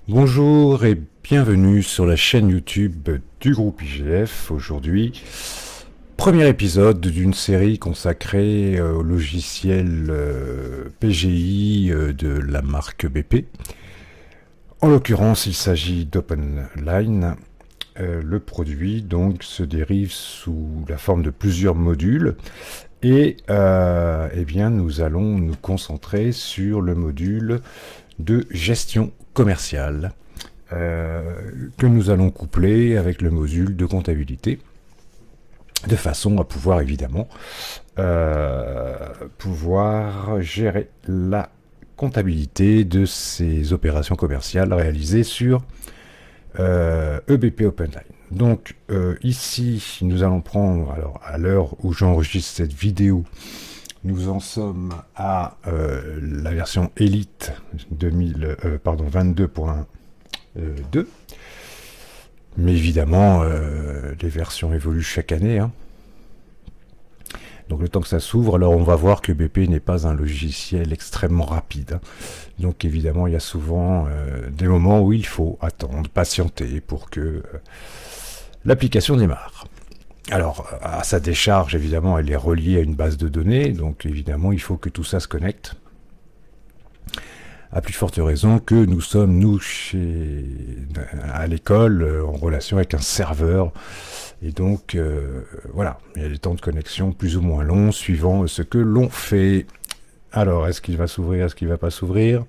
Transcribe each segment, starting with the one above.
Bonjour et bienvenue sur la chaîne YouTube du groupe IGF. Aujourd'hui, premier épisode d'une série consacrée au logiciel PGI de la marque BP. En l'occurrence, il s'agit d'OpenLine. Le produit donc se dérive sous la forme de plusieurs modules et eh bien, nous allons nous concentrer sur le module de gestion commerciale que nous allons coupler avec le module de comptabilité de façon à pouvoir évidemment pouvoir gérer la comptabilité de ces opérations commerciales réalisées sur EBP OpenLine. Donc ici nous allons prendre, alors à l'heure où j'enregistre cette vidéo, nous en sommes à la version Elite 22.2. Mais évidemment, les versions évoluent chaque année. Donc le temps que ça s'ouvre, alors on va voir que BP n'est pas un logiciel extrêmement rapide. Donc évidemment, il y a souvent des moments où il faut attendre, patienter pour que l'application démarre. Alors, à sa décharge, évidemment, elle est reliée à une base de données, donc évidemment, il faut que tout ça se connecte. À plus forte raison que nous sommes, nous, à l'école, en relation avec un serveur. Et donc, voilà, il y a des temps de connexion plus ou moins longs, suivant ce que l'on fait. Alors, est-ce qu'il va s'ouvrir, est-ce qu'il ne va pas s'ouvrir?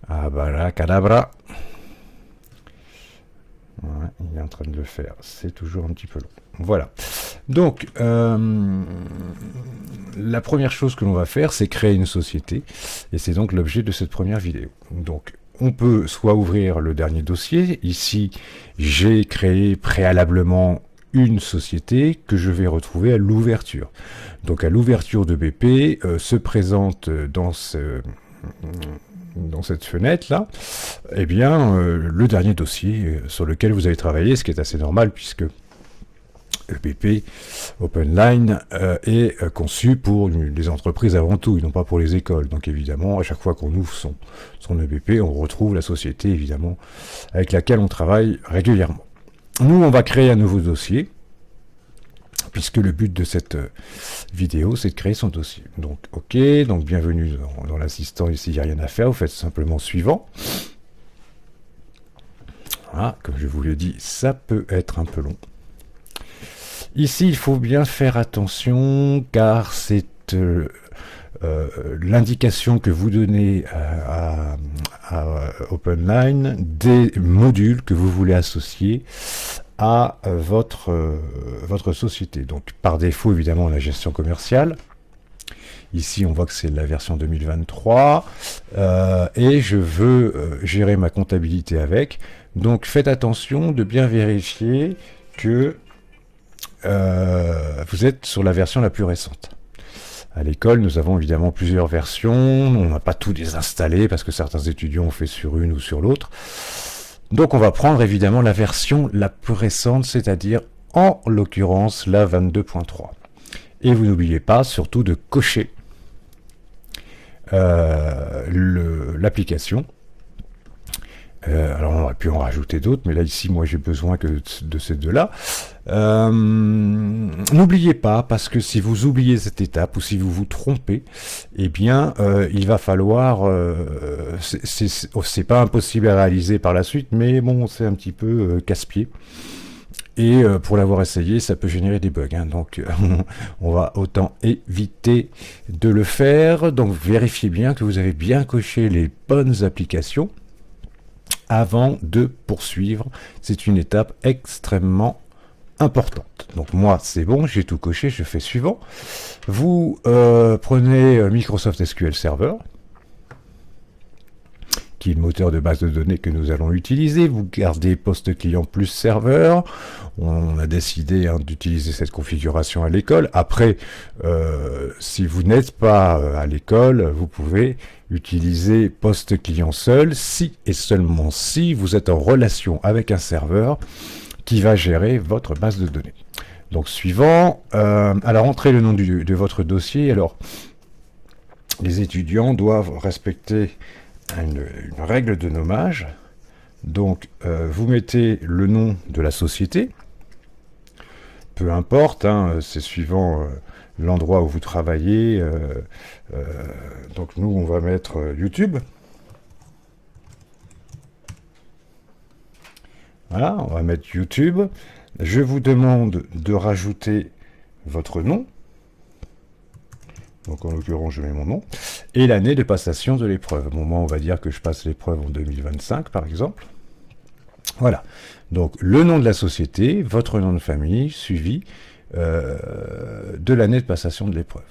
Ah bah là, cadabra. Ouais, il est en train de le faire. C'est toujours un petit peu long. Voilà. Donc, la première chose que l'on va faire, c'est créer une société. Et c'est donc l'objet de cette première vidéo. Donc, on peut soit ouvrir le dernier dossier. Ici, j'ai créé préalablement une société que je vais retrouver à l'ouverture. Donc, à l'ouverture de BP, se présente dans cette fenêtre-là, eh bien, le dernier dossier sur lequel vous avez travaillé, ce qui est assez normal puisque BP OpenLine est conçu pour les entreprises avant tout, et non pas pour les écoles. Donc évidemment, à chaque fois qu'on ouvre son EBP, on retrouve la société, évidemment, avec laquelle on travaille régulièrement. Nous, on va créer un nouveau dossier, puisque le but de cette vidéo, c'est de créer son dossier. Donc, ok, donc bienvenue dans l'assistant, ici, il n'y a rien à faire, vous faites simplement suivant. Voilà, comme je vous l'ai dit, ça peut être un peu long. Ici, il faut bien faire attention, car c'est l'indication que vous donnez à OpenLine des modules que vous voulez associer à votre société. Donc par défaut, évidemment, la gestion commerciale. Ici, on voit que c'est la version 2023 et je veux gérer ma comptabilité avec. Donc faites attention de bien vérifier que vous êtes sur la version la plus récente. À l'école, nous avons évidemment plusieurs versions. On n'a pas tout désinstallé parce que certains étudiants ont fait sur une ou sur l'autre. Donc on va prendre évidemment la version la plus récente, c'est-à-dire en l'occurrence la 22.3. Et vous n'oubliez pas surtout de cocher l'application. Alors on aurait pu en rajouter d'autres, mais là ici moi j'ai besoin que de ces deux-là. N'oubliez pas, parce que si vous oubliez cette étape ou si vous vous trompez, eh bien il va falloir, c'est pas impossible à réaliser par la suite, mais bon c'est un petit peu casse-pied. Et pour l'avoir essayé, ça peut générer des bugs. Donc on va autant éviter de le faire. Donc vérifiez bien que vous avez bien coché les bonnes applications avant de poursuivre. C'est une étape extrêmement importante. Donc moi c'est bon, j'ai tout coché, je fais suivant. Vous prenez Microsoft SQL Server, qui est le moteur de base de données que nous allons utiliser. Vous gardez poste client plus serveur. On a décidé d'utiliser cette configuration à l'école. Après, si vous n'êtes pas à l'école, vous pouvez utiliser poste client seul, si et seulement si vous êtes en relation avec un serveur qui va gérer votre base de données. Donc suivant, alors entrez le nom de votre dossier. Alors les étudiants doivent respecter une règle de nommage Donc, vous mettez le nom de la société, peu importe, hein, c'est suivant l'endroit où vous travaillez. Donc, nous, on va mettre YouTube. Voilà, on va mettre YouTube. Je vous demande de rajouter votre nom. Donc en l'occurrence, je mets mon nom. Et l'année de passation de l'épreuve. Bon, moi, on va dire que je passe l'épreuve en 2025, par exemple. Voilà. Donc le nom de la société, votre nom de famille, suivi de l'année de passation de l'épreuve.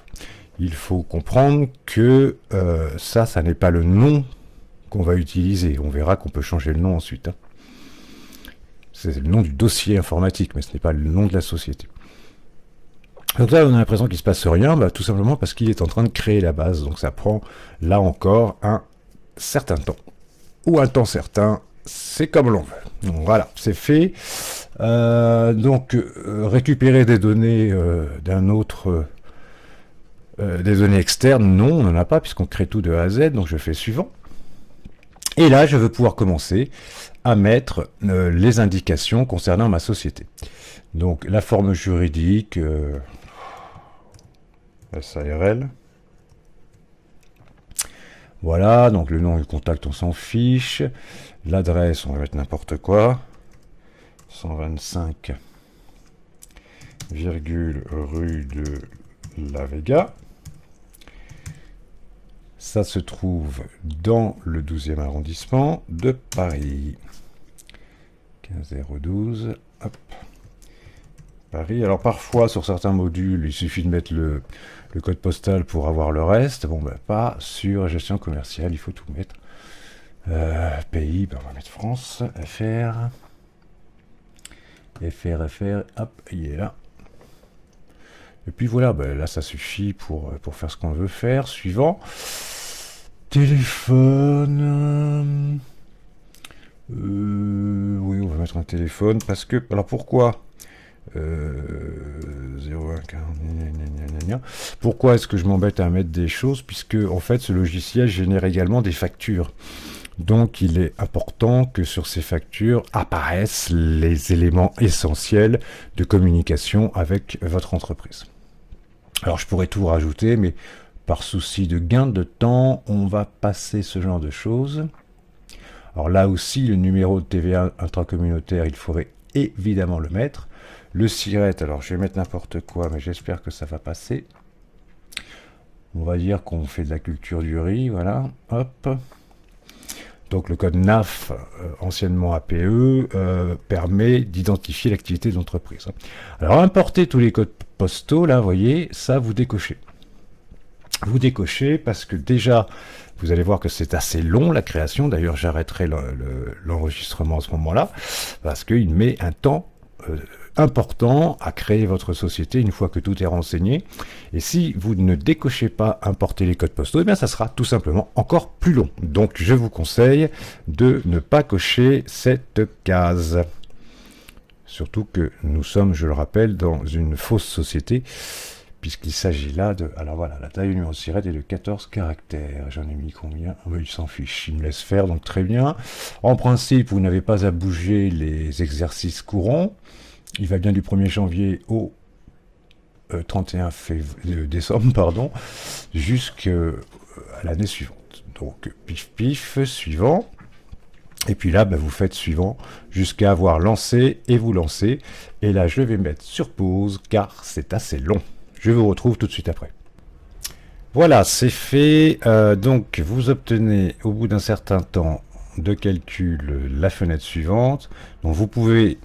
Il faut comprendre que ça n'est pas le nom qu'on va utiliser. On verra qu'on peut changer le nom ensuite. Hein. C'est le nom du dossier informatique, mais ce n'est pas le nom de la société. Donc là, on a l'impression qu'il ne se passe rien, tout simplement parce qu'il est en train de créer la base. Donc ça prend, là encore, un certain temps. Ou un temps certain, c'est comme l'on veut. Donc voilà, c'est fait. Récupérer des données d'un autre... des données externes, non, on n'en a pas, puisqu'on crée tout de A à Z. Donc je fais suivant. Et là, je veux pouvoir commencer à mettre les indications concernant ma société. Donc la forme juridique... SARL. Voilà, donc le nom du contact, on s'en fiche. L'adresse, on va mettre n'importe quoi. 125, rue de la Vega. Ça se trouve dans le 12e arrondissement de Paris. 15012, hop. Paris. Alors parfois, sur certains modules, il suffit de mettre le code postal pour avoir le reste. Bon, pas sur gestion commerciale, il faut tout mettre. Pays, on va mettre France, FR. FR, hop, il est là. Et puis voilà, là ça suffit pour faire ce qu'on veut faire. Suivant. Téléphone. Oui, on va mettre un téléphone parce que... Alors pourquoi 0140. Pourquoi est-ce que je m'embête à mettre des choses? Puisque en fait ce logiciel génère également des factures. Donc il est important que sur ces factures apparaissent les éléments essentiels de communication avec votre entreprise. Alors je pourrais tout rajouter, mais par souci de gain de temps, on va passer ce genre de choses. Alors là aussi, le numéro de TVA intracommunautaire, il faudrait évidemment le mettre. Le SIRET, alors je vais mettre n'importe quoi, mais j'espère que ça va passer. On va dire qu'on fait de la culture du riz, voilà, hop. Donc le code NAF, anciennement APE, permet d'identifier l'activité de l'entreprise. Alors importer tous les codes postaux, là, vous voyez, ça vous décochez. Vous décochez parce que déjà, vous allez voir que c'est assez long la création. D'ailleurs, j'arrêterai l'enregistrement à ce moment-là parce qu'il met un temps important à créer votre société une fois que tout est renseigné. Et si vous ne décochez pas importer les codes postaux, eh bien ça sera tout simplement encore plus long. Donc je vous conseille de ne pas cocher cette case. Surtout que nous sommes, je le rappelle, dans une fausse société, puisqu'il s'agit là de... Alors voilà, la taille du numéro de SIRET est de 14 caractères. J'en ai mis combien? Il s'en fiche, il me laisse faire, donc très bien. En principe, vous n'avez pas à bouger les exercices courants. Il va bien du 1er janvier au 31 décembre, pardon, jusqu'à l'année suivante. Donc, pif pif, suivant. Et puis là, vous faites suivant jusqu'à avoir lancé et vous lancez. Et là, je vais mettre sur pause car c'est assez long. Je vous retrouve tout de suite après. Voilà, c'est fait. Donc, vous obtenez au bout d'un certain temps de calcul la fenêtre suivante. Donc, vous pouvez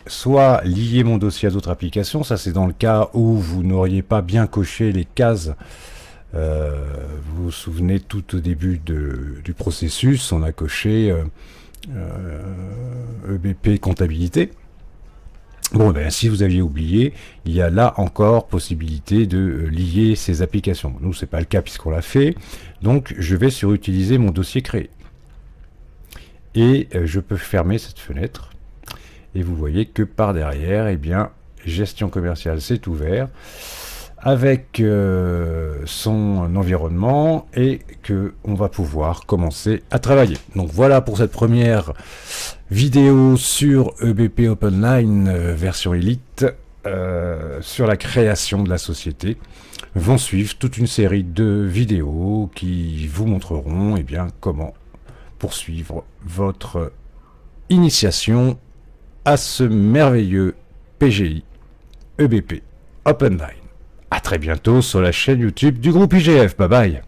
soit lier mon dossier à d'autres applications. Ça, c'est dans le cas où vous n'auriez pas bien coché les cases. Vous vous souvenez, tout au début du processus, on a coché EBP comptabilité. Bon, si vous aviez oublié, il y a là encore possibilité de lier ces applications. Nous, c'est pas le cas puisqu'on l'a fait. Donc, je vais sur utiliser mon dossier créé. Et je peux fermer cette fenêtre. Et vous voyez que par derrière, eh bien, gestion commerciale, c'est ouvert avec son environnement et que on va pouvoir commencer à travailler. Donc voilà pour cette première vidéos sur EBP OpenLine version Elite, sur la création de la société, vont suivre toute une série de vidéos qui vous montreront comment poursuivre votre initiation à ce merveilleux PGI EBP OpenLine. A très bientôt sur la chaîne YouTube du groupe IGF. Bye bye.